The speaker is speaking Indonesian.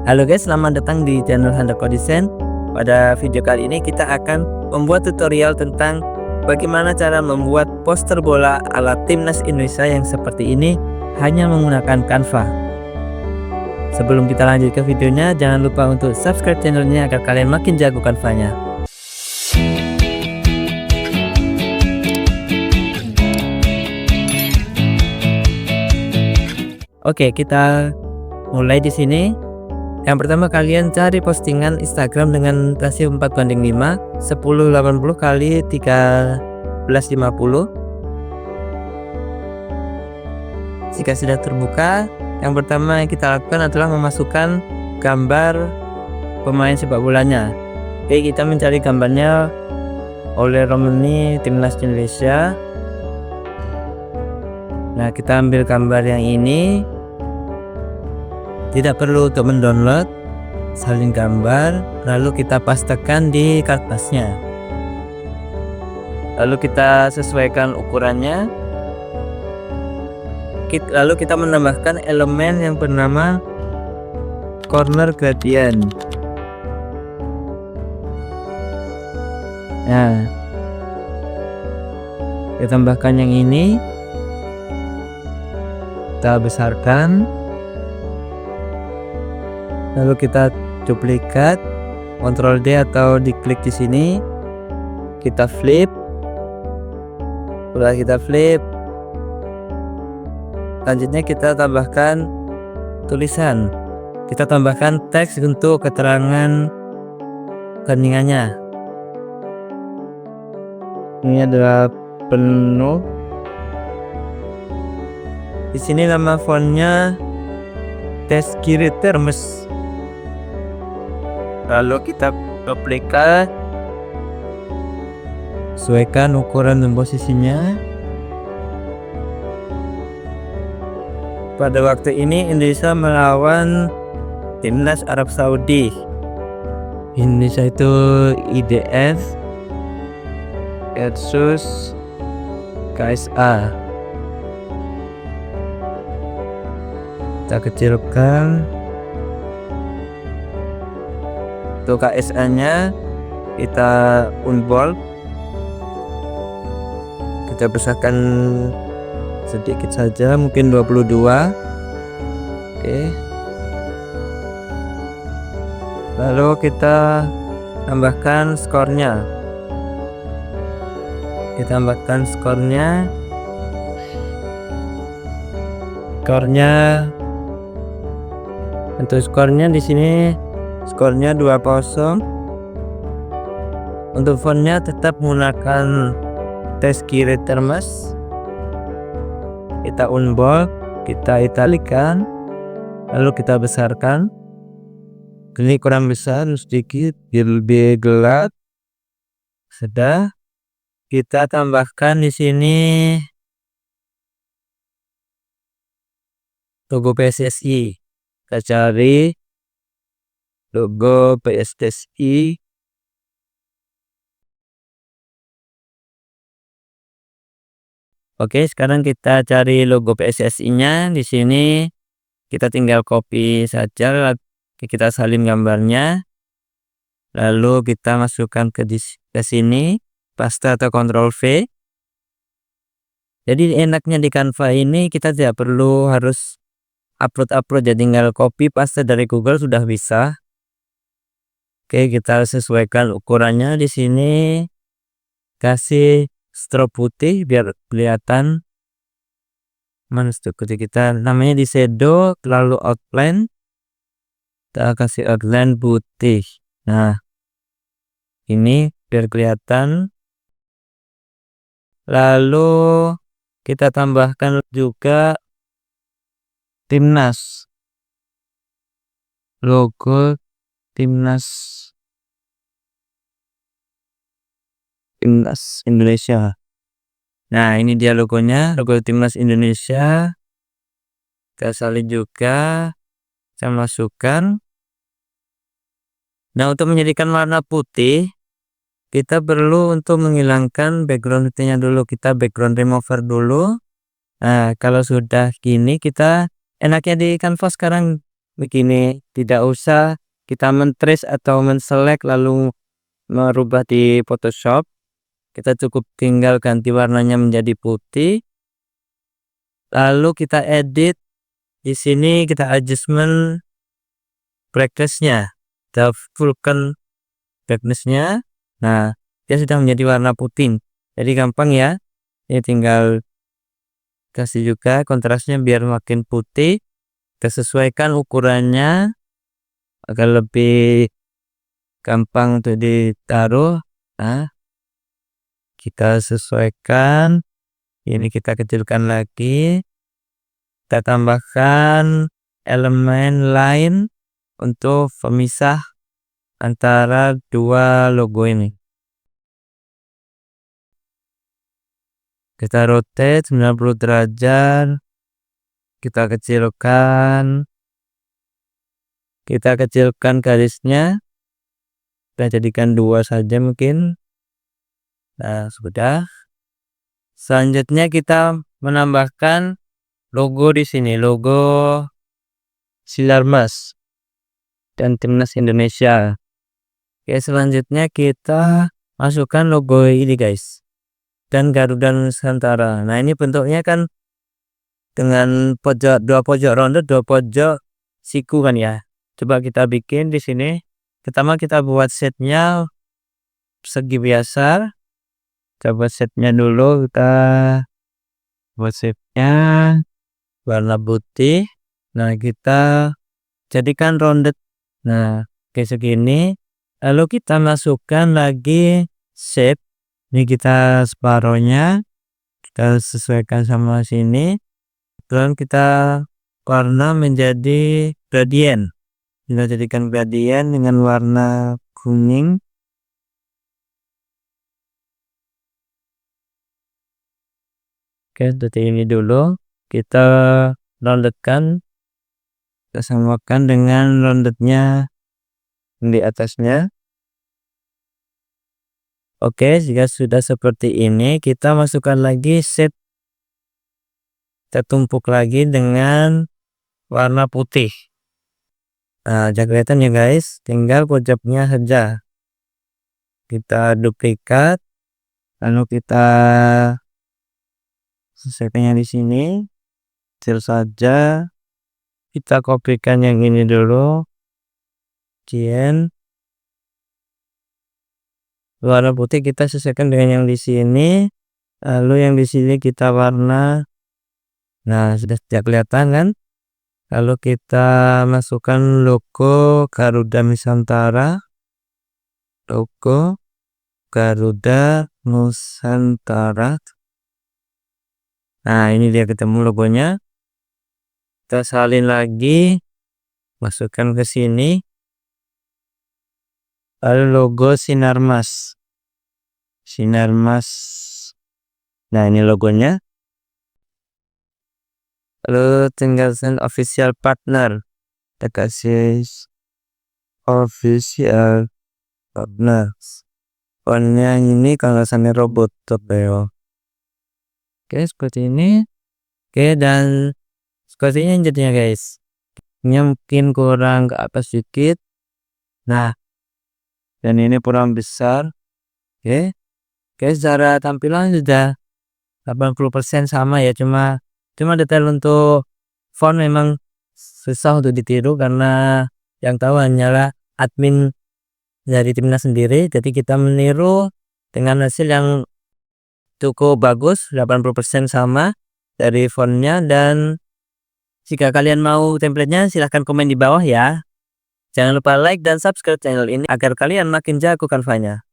Halo guys, selamat datang di channel Handoko Design. Pada video kali ini kita akan membuat tutorial tentang bagaimana cara membuat poster bola ala Timnas Indonesia yang seperti ini hanya menggunakan Canva. Sebelum kita lanjut ke videonya, jangan lupa untuk subscribe channelnya agar kalian makin jago Canva-nya. Oke, kita mulai di sini. Yang pertama, kalian cari postingan Instagram dengan rasio 4:5, 1080 kali 1350. Jika sudah terbuka, yang pertama yang kita lakukan adalah memasukkan gambar pemain sepak bolanya. Oke, kita mencari gambarnya oleh Romani Timnas Indonesia. Nah, kita ambil gambar yang ini. Tidak perlu untuk mendownload, salin gambar, lalu kita pastekan di kertasnya. Lalu kita sesuaikan ukurannya. Lalu kita menambahkan elemen yang bernama corner gradient. Nah, kita tambahkan yang ini. Kita besarkan. Lalu kita duplikat, Ctrl D atau diklik di sini. Kita flip. Setelah kita flip, selanjutnya kita tambahkan tulisan. Kita tambahkan teks untuk keterangan keningannya. Ini adalah penuh. Di sini nama fontnya Teskiri Termes. Lalu kita duplikat, sesuaikan ukuran dan posisinya. Pada waktu ini Indonesia melawan Timnas Arab Saudi. Indonesia itu IDF versus KSA. Kita kecilkan. Untuk KSA nya kita unbold, kita besarkan sedikit saja, mungkin 22. Oke, lalu kita tambahkan skornya. Untuk skornya di sini skornya 2-0. Untuk fontnya tetap menggunakan Teskiri Termes. Kita unbold, kita italikan, lalu kita besarkan. Ini kurang besar, sedikit lebih gelap. Sudah. Kita tambahkan di sini logo PSSI. Kita cari logo PSSI. Oke, sekarang kita cari logo PSSI-nya. Di sini kita tinggal copy saja. Kita salin gambarnya. Lalu kita masukkan ke sini, paste atau Ctrl V. Jadi enaknya di Canva ini kita tidak perlu harus upload, jadi tinggal copy paste dari Google sudah bisa. Oke, kita sesuaikan ukurannya di sini. Kasih stroke putih biar kelihatan. Mana stroke putih kita? Namanya di shadow, lalu outline. Kita kasih outline putih. Nah, ini biar kelihatan. Lalu kita tambahkan juga Timnas. Logo Timnas Indonesia. Nah, ini dia logonya, logo Timnas Indonesia. Kita salin juga, saya masukkan. Nah, untuk menjadikan warna putih, kita perlu untuk menghilangkan background putihnya dulu. Kita background remover dulu. Nah, kalau sudah gini, kita enaknya di Canva sekarang begini, tidak usah kita men-trace atau men-select lalu merubah di Photoshop. Kita cukup tinggal ganti warnanya menjadi putih, lalu kita edit. Di sini kita adjustment brightness-nya, kita fullkan brightness-nya. Nah, dia sudah menjadi warna putih, jadi gampang ya. Ini tinggal kasih juga kontrasnya biar makin putih. Kita sesuaikan ukurannya agar lebih gampang untuk ditaruh. Nah, kita sesuaikan. Ini kita kecilkan lagi. Kita tambahkan elemen lain untuk pemisah antara dua logo ini. Kita rotate 90 derajat. Kita kecilkan garisnya. Kita jadikan 2 saja mungkin. Nah, sudah. Selanjutnya kita menambahkan logo di sini, logo Sinarmas dan Timnas Indonesia. Oke, selanjutnya kita masukkan logo ini guys, dan Garuda Nusantara. Nah, ini bentuknya kan dengan dua pojok ronde, 2 pojok siku kan ya. Coba kita bikin di sini. Pertama kita buat setnya segi biasa. Kita buat setnya dulu, kita buat setnya warna putih. Nah, kita jadikan rounded. Nah, kayak segini. Lalu kita masukkan lagi shape. Ini kita separohnya, kita sesuaikan sama sini. Dan kita warna menjadi gradient. Kita jadikan gradient dengan warna kuning. Oke, seperti ini dulu. Kita roundedkan, kita samakan dengan roundednya di atasnya. Oke, jika sudah seperti ini, kita masukkan lagi shape. Kita tumpuk lagi dengan warna putih. Nah, jangan kelihatan ya guys, tinggal pojoknya saja. Kita duplikat, lalu kita sesuaikannya di sini. Kecil saja. Kita kopikan yang ini dulu. Kemudian warna putih kita sesuaikan dengan yang di sini. Lalu yang di sini kita warna. Nah, sudah tidak kelihatan kan? Lalu kita masukkan logo Garuda Nusantara. Logo Garuda Nusantara. Nah, ini dia ketemu logonya. Kita salin lagi, masukkan ke sini. Lalu logo Sinarmas. Nah, ini logonya. Lalu tinggal send official partner. Kita kasih official partner. Warnanya ini kalau sana robot Topeo. Oke, seperti ini. Oke, dan sepertinya jadinya guys. Ini mungkin kurang ke atas sedikit. Nah, dan ini kurang besar. Oke. Oke, secara tampilan sudah 80% sama ya, cuma detail untuk font memang susah untuk ditiru karena yang tahu hanyalah admin dari timnas sendiri. Jadi kita meniru dengan hasil yang cukup bagus, 80% sama dari fontnya. Dan jika kalian mau templatenya silahkan komen di bawah ya. Jangan lupa like dan subscribe channel ini agar kalian makin jago kanvanya.